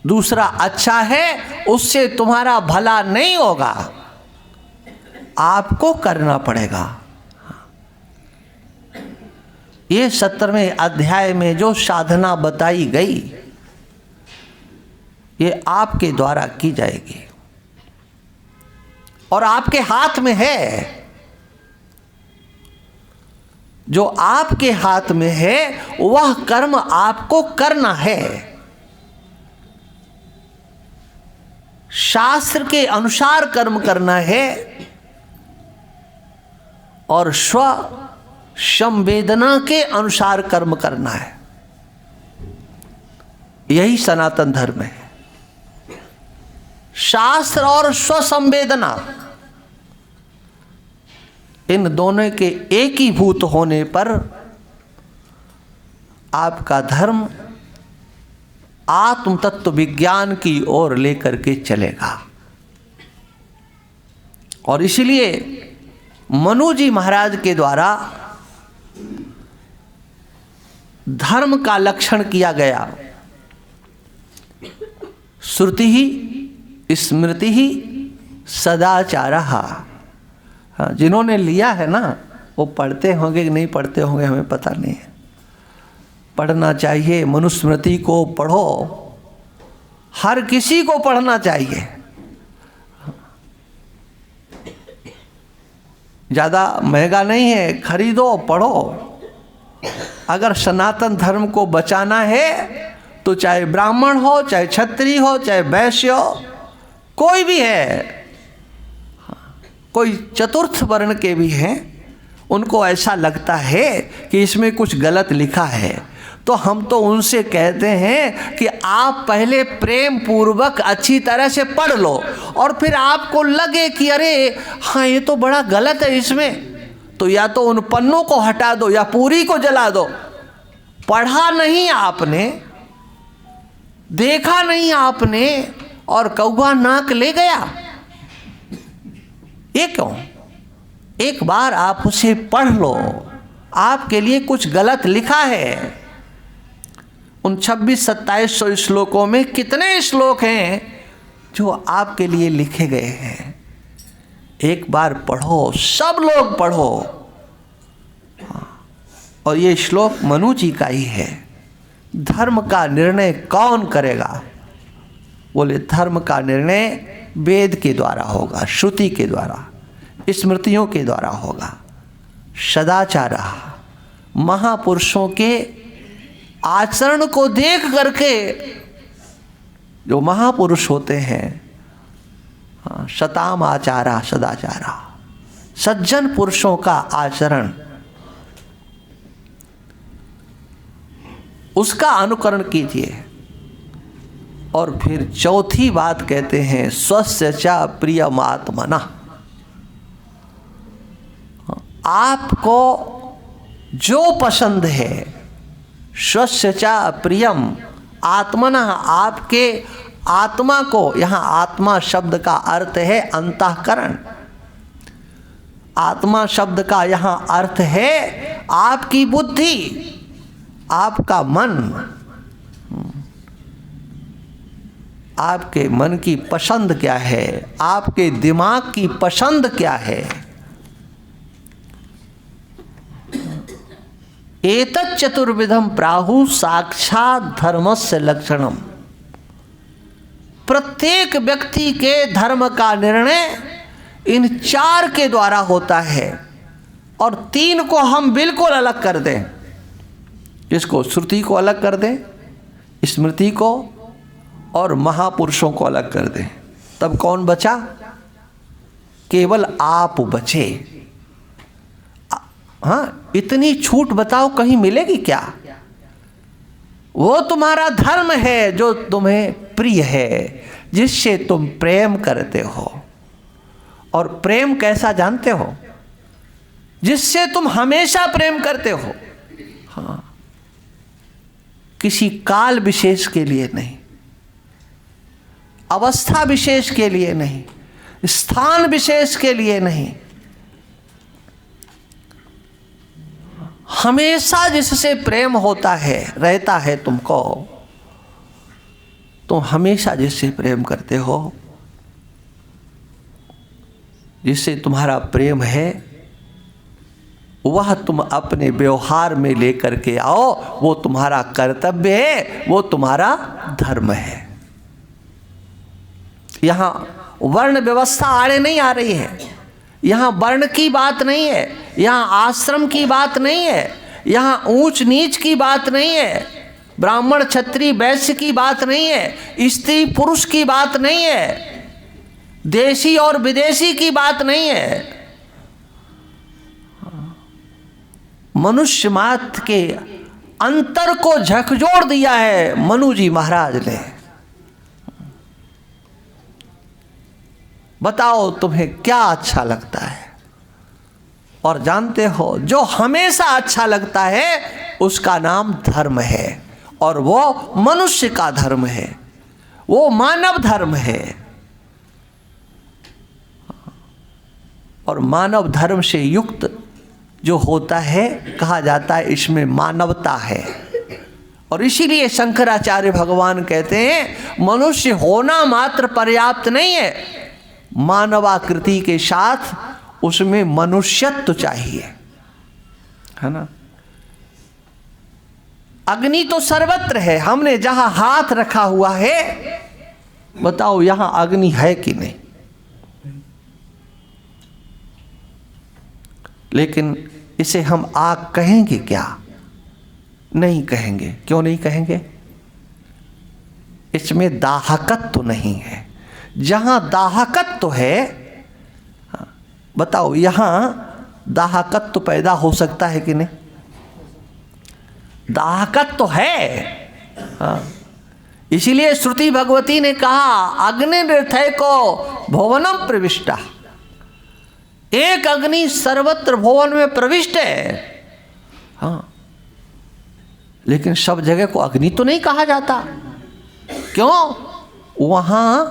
दूसरा अच्छा है, उससे तुम्हारा भला नहीं होगा, आपको करना पड़ेगा। ये 17वें अध्याय में जो साधना बताई गई, ये आपके द्वारा की जाएगी और आपके हाथ में है। जो आपके हाथ में है वह कर्म आपको करना है। शास्त्र के अनुसार कर्म करना है और स्व संवेदना के अनुसार कर्म करना है। यही सनातन धर्म है। शास्त्र और स्व संवेदना, इन दोनों के एकीभूत होने पर आपका धर्म आत्म तत्व विज्ञान की ओर लेकर के चलेगा। और इसलिए मनु जी महाराज के द्वारा धर्म का लक्षण किया गया। श्रुति ही स्मृति ही सदाचारः। हाँ, जिन्होंने लिया है ना वो पढ़ते होंगे कि नहीं पढ़ते होंगे हमें पता नहीं है। पढ़ना चाहिए, मनुस्मृति को पढ़ो, हर किसी को पढ़ना चाहिए। ज़्यादा महंगा नहीं है, खरीदो पढ़ो। अगर सनातन धर्म को बचाना है तो चाहे ब्राह्मण हो, चाहे क्षत्रिय हो, चाहे वैश्य हो, कोई भी है, कोई चतुर्थ वर्ण के भी हैं, उनको ऐसा लगता है कि इसमें कुछ गलत लिखा है, तो हम तो उनसे कहते हैं कि आप पहले प्रेम पूर्वक अच्छी तरह से पढ़ लो, और फिर आपको लगे कि अरे हाँ ये तो बड़ा गलत है इसमें, तो या तो उन पन्नों को हटा दो या पूरी को जला दो। पढ़ा नहीं आपने, देखा नहीं आपने, और कौवा नाक ले गया, ये क्यों? एक बार आप उसे पढ़ लो, आपके लिए कुछ गलत लिखा है। उन 2600-2700 श्लोकों में कितने श्लोक हैं जो आपके लिए लिखे गए हैं? एक बार पढ़ो, सब लोग पढ़ो। और ये श्लोक मनु जी का ही है। धर्म का निर्णय कौन करेगा? बोले धर्म का निर्णय वेद के द्वारा होगा, श्रुति के द्वारा, स्मृतियों के द्वारा होगा। सदाचार, महापुरुषों के आचरण को देख करके जो महापुरुष होते हैं, शताम आचारा सदाचारा, सज्जन पुरुषों का आचरण, उसका अनुकरण कीजिए। और फिर चौथी बात कहते हैं स्वस्य च प्रियमात्मना। आपको जो पसंद है, स्वस्य च प्रियम आत्मना, आपके आत्मा को, यहाँ आत्मा शब्द का अर्थ है अंतःकरण। आत्मा शब्द का यहाँ अर्थ है आपकी बुद्धि, आपका मन। आपके मन की पसंद क्या है, आपके दिमाग की पसंद क्या है। एतत् चतुर्विधम प्राहु साक्षात धर्मस्य लक्षणम। प्रत्येक व्यक्ति के धर्म का निर्णय इन 4 के द्वारा होता है, और 3 को हम बिल्कुल अलग कर दें। इसको श्रुति को अलग कर दें, स्मृति को और महापुरुषों को अलग कर दें, तब कौन बचा? केवल आप बचे। हाँ, इतनी छूट बताओ कहीं मिलेगी क्या? वो तुम्हारा धर्म है जो तुम्हें प्रिय है, जिससे तुम प्रेम करते हो। और प्रेम कैसा जानते हो? जिससे तुम हमेशा प्रेम करते हो। हाँ, किसी काल विशेष के लिए नहीं, अवस्था विशेष के लिए नहीं, स्थान विशेष के लिए नहीं, हमेशा जिससे प्रेम होता है, रहता है तुमको, तुम हमेशा जिससे प्रेम करते हो, जिससे तुम्हारा प्रेम है, वह तुम अपने व्यवहार में लेकर के आओ। वो तुम्हारा कर्तव्य है, वो तुम्हारा धर्म है। यहाँ वर्ण व्यवस्था आड़े नहीं आ रही है, यहाँ वर्ण की बात नहीं है, यहाँ आश्रम की बात नहीं है, यहाँ ऊंच नीच की बात नहीं है, ब्राह्मण क्षत्रिय वैश्य की बात नहीं है, स्त्री पुरुष की बात नहीं है, देशी और विदेशी की बात नहीं है। मनुष्य मात्र के अंतर को झकझोर दिया है मनु जी महाराज ने। बताओ तुम्हें क्या अच्छा लगता है? और जानते हो जो हमेशा अच्छा लगता है उसका नाम धर्म है, और वो मनुष्य का धर्म है, वो मानव धर्म है। और मानव धर्म से युक्त जो होता है, कहा जाता है इसमें मानवता है। और इसीलिए शंकराचार्य भगवान कहते हैं मनुष्य होना मात्र पर्याप्त नहीं है, मानवाकृति के साथ उसमें मनुष्यत्व चाहिए, है ना। अग्नि तो सर्वत्र है, हमने जहां हाथ रखा हुआ है, बताओ यहां अग्नि है कि नहीं? लेकिन इसे हम आग कहेंगे क्या? नहीं कहेंगे। क्यों नहीं कहेंगे? इसमें दाहकत तो नहीं है। जहां दाहकत तो है, बताओ यहां दाहकत तो पैदा हो सकता है कि नहीं? दाहकत तो है। इसीलिए श्रुति भगवती ने कहा अग्निर्थे को भुवनम प्रविष्टा। एक अग्नि सर्वत्र भुवन में प्रविष्ट है। हाँ, लेकिन सब जगह को अग्नि तो नहीं कहा जाता। क्यों? वहां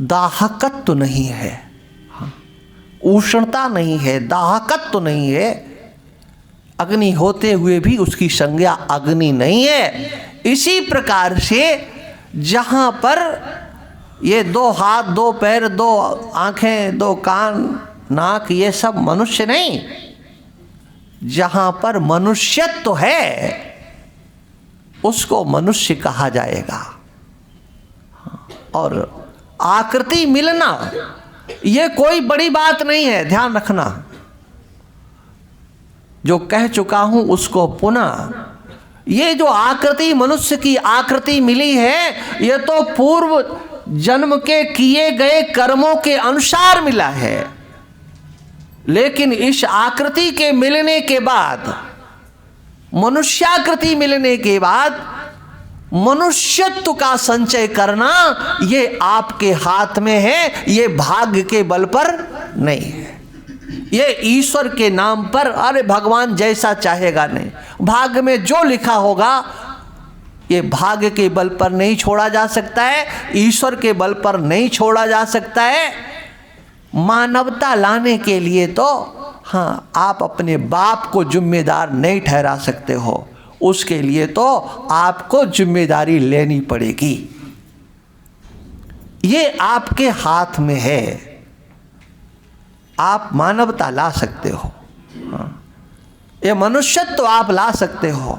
दाहकत तो नहीं है, उष्णता नहीं है, दाहकत तो नहीं है। अग्नि होते हुए भी उसकी संज्ञा अग्नि नहीं है। इसी प्रकार से जहां पर ये 2 हाथ, 2 पैर, 2 आंखें, 2 कान, नाक, ये सब मनुष्य नहीं। जहां पर मनुष्यत्व है उसको मनुष्य कहा जाएगा। और आकृति मिलना ये कोई बड़ी बात नहीं है, ध्यान रखना। जो कह चुका हूं उसको पुनः, ये जो आकृति मनुष्य की आकृति मिली है, ये तो पूर्व जन्म के किए गए कर्मों के अनुसार मिला है। लेकिन इस आकृति के मिलने के बाद, मनुष्याकृति मिलने के बाद मनुष्यत्व का संचय करना ये आपके हाथ में है। ये भाग्य के बल पर नहीं है, ये ईश्वर के नाम पर, अरे भगवान जैसा चाहेगा नहीं। भाग्य में जो लिखा होगा ये भाग्य के बल पर नहीं छोड़ा जा सकता है, ईश्वर के बल पर नहीं छोड़ा जा सकता है। मानवता लाने के लिए तो हाँ, आप अपने बाप को जिम्मेदार नहीं ठहरा सकते हो, उसके लिए तो आपको जिम्मेदारी लेनी पड़ेगी। ये आपके हाथ में है। आप मानवता ला सकते हो, ये मनुष्यत्व तो आप ला सकते हो।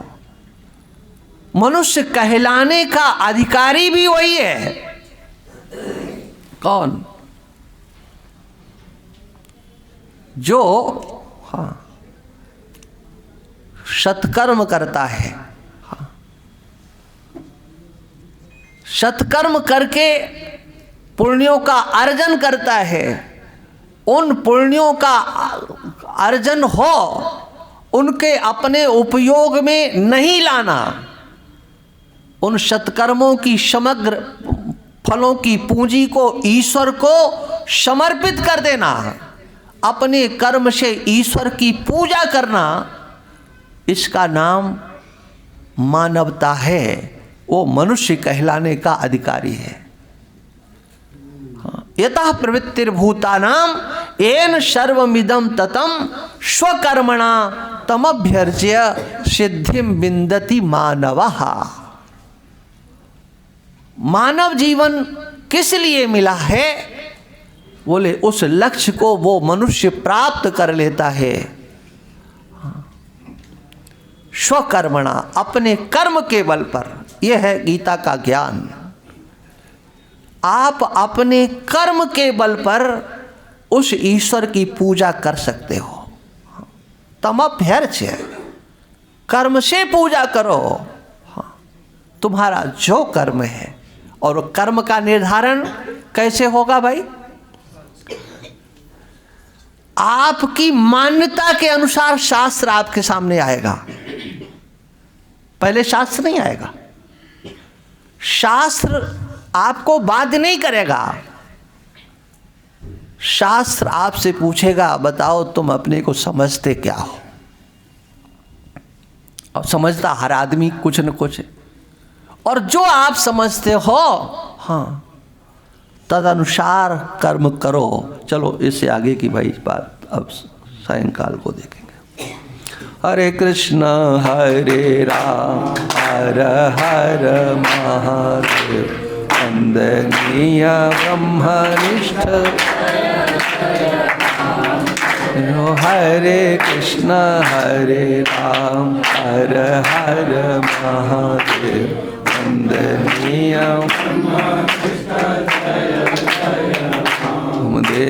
मनुष्य कहलाने का अधिकारी भी वही है। कौन? जो हाँ सत्कर्म करता है। हाँ, सत्कर्म करके पुण्यों का अर्जन करता है। उन पुण्यों का अर्जन हो, उनके अपने उपयोग में नहीं लाना। उन सत्कर्मों की समग्र फलों की पूंजी को ईश्वर को समर्पित कर देना, अपने कर्म से ईश्वर की पूजा करना, इसका नाम मानवता है। वो मनुष्य कहलाने का अधिकारी है। यतः प्रवृत्तिर्भूतानाम येन सर्वमिदं ततं स्वकर्मणा तमभ्यर्च्य सिद्धिं विन्दति मानवः। मानव जीवन किस लिए मिला है? बोले उस लक्ष्य को वो मनुष्य प्राप्त कर लेता है स्वकर्मणा, अपने कर्म के बल पर। यह है गीता का ज्ञान। आप अपने कर्म के बल पर उस ईश्वर की पूजा कर सकते हो। तमभ्यर्च्य, कर्म से पूजा करो। तुम्हारा जो कर्म है, और कर्म का निर्धारण कैसे होगा भाई? आपकी मान्यता के अनुसार शास्त्र आपके सामने आएगा। पहले शास्त्र नहीं आएगा। शास्त्र आपको बाध्य नहीं करेगा। शास्त्र आपसे पूछेगा, बताओ तुम अपने को समझते क्या हो? अब समझता हर आदमी कुछ न कुछ है, और जो आप समझते हो हाँ तदनुसार कर्म करो। चलो इससे आगे की भाई बात अब सायंकाल को देखेंगे। हरे कृष्ण हरे राम हरे हरे महादेव वंदनीय ब्रह्मनिष्ठ। हरे कृष्ण हरे राम हरे हरे महादेव वंदनीय ब्रह्मनिष्ठ।